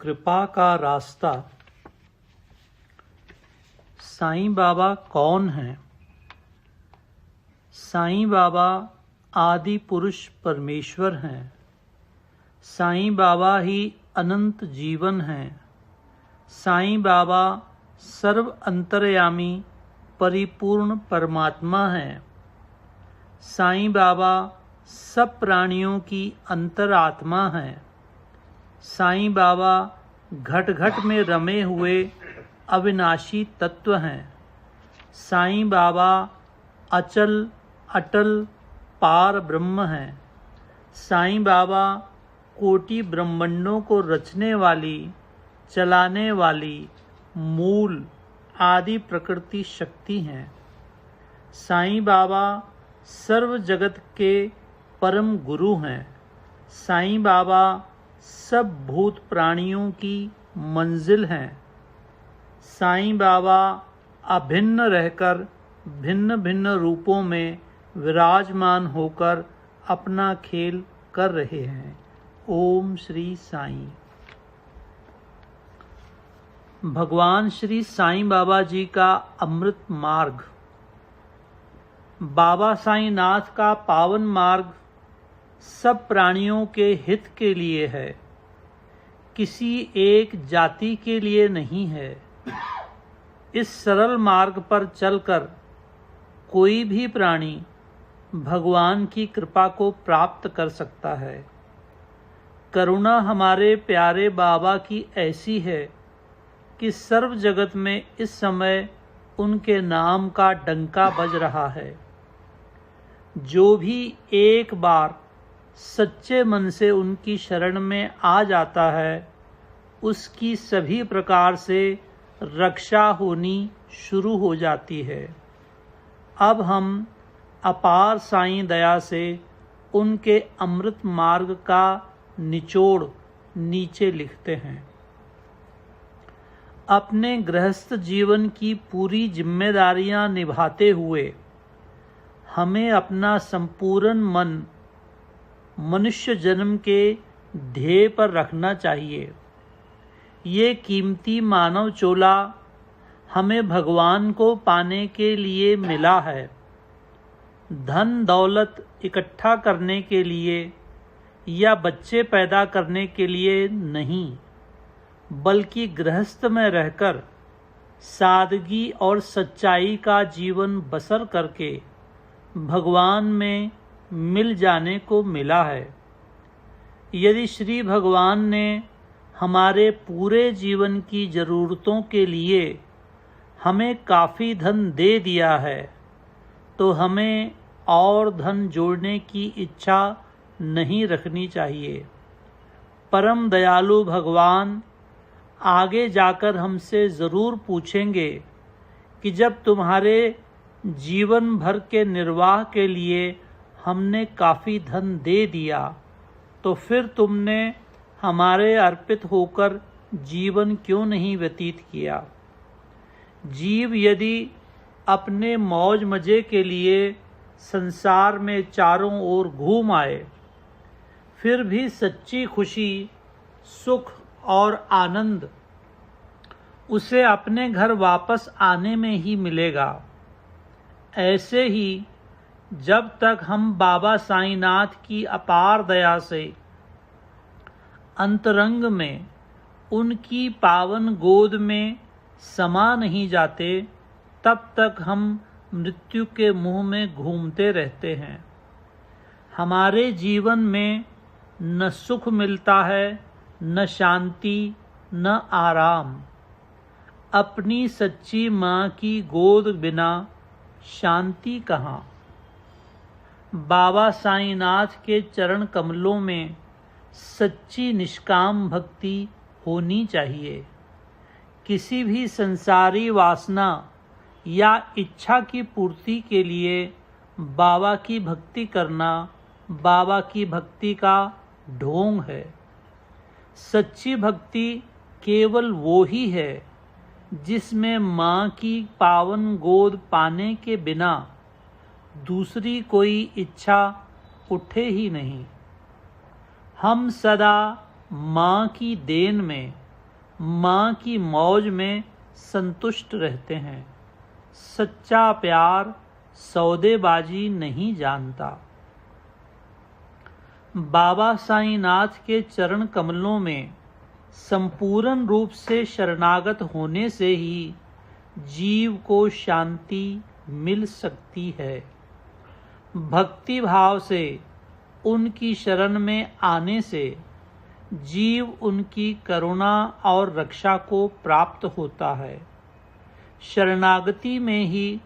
कृपा का रास्ता। साईं बाबा कौन हैं? साईं बाबा आदि पुरुष परमेश्वर हैं। साईं बाबा ही अनंत जीवन हैं। साईं बाबा सर्व अंतर्यामी परिपूर्ण परमात्मा हैं। साईं बाबा सब प्राणियों की अंतरात्मा हैं। साईं बाबा घट घट में रमे हुए अविनाशी तत्व हैं। साईं बाबा अचल अटल पार ब्रह्म हैं। साईं बाबा कोटि ब्रह्मांडों को रचने वाली, चलाने वाली मूल आदि प्रकृति शक्ति हैं। साईं बाबा सर्व जगत के परम गुरु हैं। साईं बाबा सब भूत प्राणियों की मंजिल हैं। साईं बाबा अभिन्न रहकर भिन्न भिन्न रूपों में विराजमान होकर अपना खेल कर रहे हैं। ओम श्री साईं। भगवान श्री साईं बाबा जी का अमृत मार्ग। बाबा साईंनाथ का पावन मार्ग सब प्राणियों के हित के लिए है, किसी एक जाति के लिए नहीं है। इस सरल मार्ग पर चलकर कोई भी प्राणी भगवान की कृपा को प्राप्त कर सकता है। करुणा हमारे प्यारे बाबा की ऐसी है कि सर्व जगत में इस समय उनके नाम का डंका बज रहा है। जो भी एक बार सच्चे मन से उनकी शरण में आ जाता है, उसकी सभी प्रकार से रक्षा होनी शुरू हो जाती है। अब हम अपार साईं दया से उनके अमृत मार्ग का निचोड़ नीचे लिखते हैं। अपने गृहस्थ जीवन की पूरी जिम्मेदारियां निभाते हुए हमें अपना संपूर्ण मन मनुष्य जन्म के ध्येय पर रखना चाहिए। ये कीमती मानव चोला हमें भगवान को पाने के लिए मिला है। धन दौलत इकट्ठा करने के लिए या बच्चे पैदा करने के लिए नहीं, बल्कि गृहस्थ में रहकर सादगी और सच्चाई का जीवन बसर करके भगवान में मिल जाने को मिला है। यदि श्री भगवान ने हमारे पूरे जीवन की ज़रूरतों के लिए हमें काफ़ी धन दे दिया है, तो हमें और धन जोड़ने की इच्छा नहीं रखनी चाहिए। परम दयालु भगवान आगे जाकर हमसे ज़रूर पूछेंगे कि जब तुम्हारे जीवन भर के निर्वाह के लिए हमने काफ़ी धन दे दिया, तो फिर तुमने हमारे अर्पित होकर जीवन क्यों नहीं व्यतीत किया। जीव यदि अपने मौज मजे के लिए संसार में चारों ओर घूम आए, फिर भी सच्ची खुशी, सुख और आनंद उसे अपने घर वापस आने में ही मिलेगा। ऐसे ही जब तक हम बाबा साईंनाथ की अपार दया से अंतरंग में उनकी पावन गोद में समा नहीं जाते, तब तक हम मृत्यु के मुंह में घूमते रहते हैं। हमारे जीवन में न सुख मिलता है, न शांति, न आराम। अपनी सच्ची माँ की गोद बिना शांति कहाँ। बाबा साईंनाथ के चरण कमलों में सच्ची निष्काम भक्ति होनी चाहिए। किसी भी संसारी वासना या इच्छा की पूर्ति के लिए बाबा की भक्ति करना बाबा की भक्ति का ढोंग है। सच्ची भक्ति केवल वो ही है जिसमें माँ की पावन गोद पाने के बिना दूसरी कोई इच्छा उठे ही नहीं। हम सदा माँ की देन में माँ की मौज में संतुष्ट रहते हैं। सच्चा प्यार सौदेबाजी नहीं जानता। बाबा साईंनाथ के चरण कमलों में संपूर्ण रूप से शरणागत होने से ही जीव को शांति मिल सकती है। भक्ति भाव से उनकी शरण में आने से जीव उनकी करुणा और रक्षा को प्राप्त होता है। शरणागति में ही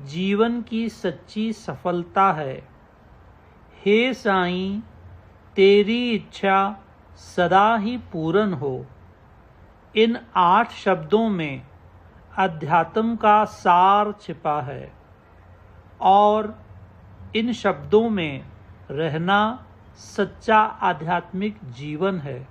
जीवन की सच्ची सफलता है। हे साईं, तेरी इच्छा सदा ही पूर्ण हो। इन 8 शब्दों में अध्यात्म का सार छिपा है और इन शब्दों में रहना सच्चा आध्यात्मिक जीवन है।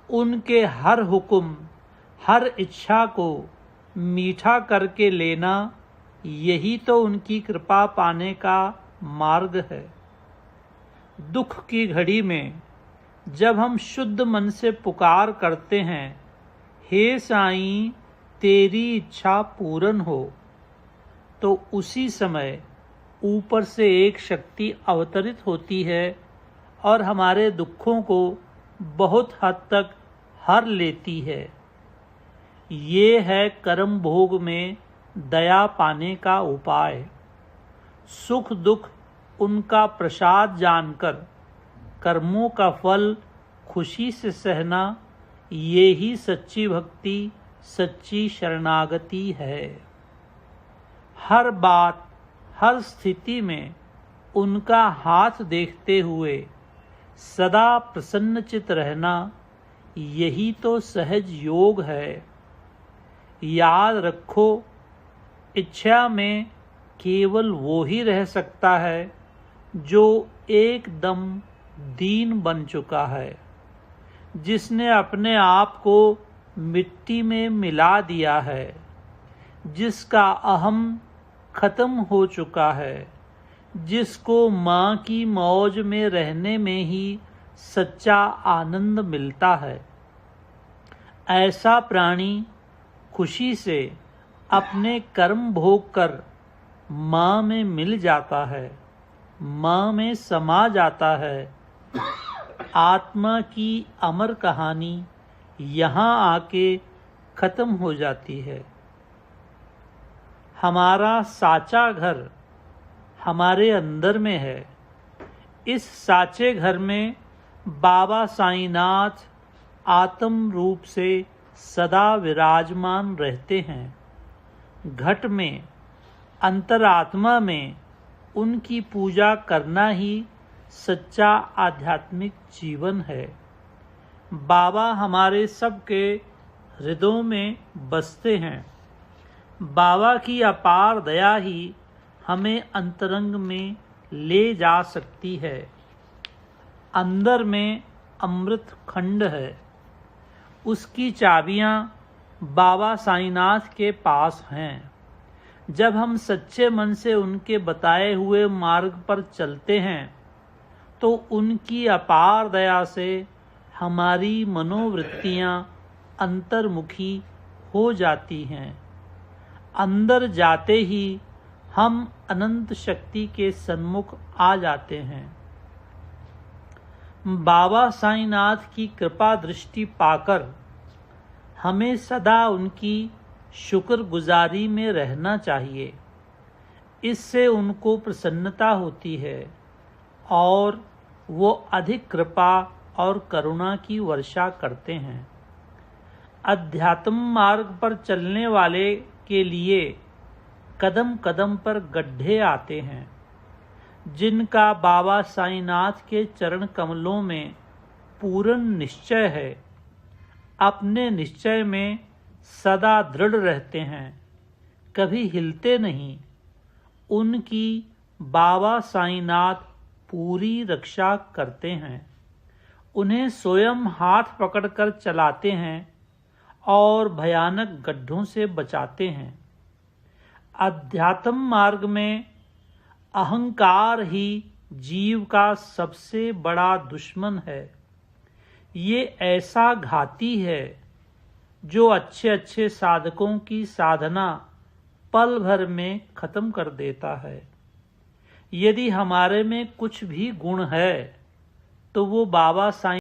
उनके हर हुक्म, हर इच्छा को मीठा करके लेना, यही तो उनकी कृपा पाने का मार्ग है। दुख की घड़ी में जब हम शुद्ध मन से पुकार करते हैं, हे साईं तेरी इच्छा पूर्ण हो, तो उसी समय ऊपर से एक शक्ति अवतरित होती है और हमारे दुखों को बहुत हद तक हर लेती है। ये है कर्म भोग में दया पाने का उपाय। सुख दुख उनका प्रसाद जानकर कर्मों का फल खुशी से सहना, ये ही सच्ची भक्ति, सच्ची शरणागति है। हर बात, हर स्थिति में उनका हाथ देखते हुए सदा प्रसन्नचित रहना, यही तो सहज योग है। याद रखो, इच्छा में केवल वो ही रह सकता है जो एकदम दीन बन चुका है, जिसने अपने आप को मिट्टी में मिला दिया है, जिसका अहम खत्म हो चुका है, जिसको माँ की मौज में रहने में ही सच्चा आनंद मिलता है। ऐसा प्राणी खुशी से अपने कर्म भोग कर माँ में मिल जाता है, माँ में समा जाता है। आत्मा की अमर कहानी यहाँ आके खत्म हो जाती है। हमारा साचा घर हमारे अंदर में है। इस साचे घर में बाबा साईंनाथ आत्म रूप से सदा विराजमान रहते हैं। घट में, अंतरात्मा में उनकी पूजा करना ही सच्चा आध्यात्मिक जीवन है। बाबा हमारे सबके हृदयों में बसते हैं। बाबा की अपार दया ही हमें अंतरंग में ले जा सकती है। अंदर में अमृत खंड है, उसकी चाबियां बाबा साईंनाथ के पास हैं। जब हम सच्चे मन से उनके बताए हुए मार्ग पर चलते हैं तो उनकी अपार दया से हमारी मनोवृत्तियां अंतर्मुखी हो जाती हैं। अंदर जाते ही हम अनंत शक्ति के सन्मुख आ जाते हैं। बाबा साईंनाथ की कृपा दृष्टि पाकर हमें सदा उनकी शुक्रगुजारी में रहना चाहिए। इससे उनको प्रसन्नता होती है और वो अधिक कृपा और करुणा की वर्षा करते हैं। अध्यात्म मार्ग पर चलने वाले के लिए कदम कदम पर गड्ढे आते हैं, जिनका बाबा साईंनाथ के चरण कमलों में पूर्ण निश्चय है, अपने निश्चय में सदा दृढ़ रहते हैं, कभी हिलते नहीं। उनकी बाबा साईंनाथ पूरी रक्षा करते हैं, उन्हें स्वयं हाथ पकड़कर चलाते हैं और भयानक गड्ढों से बचाते हैं। अध्यात्म मार्ग में अहंकार ही जीव का सबसे बड़ा दुश्मन है। ये ऐसा घाती है जो अच्छे अच्छे साधकों की साधना पल भर में खत्म कर देता है। यदि हमारे में कुछ भी गुण है तो वो बाबा साईं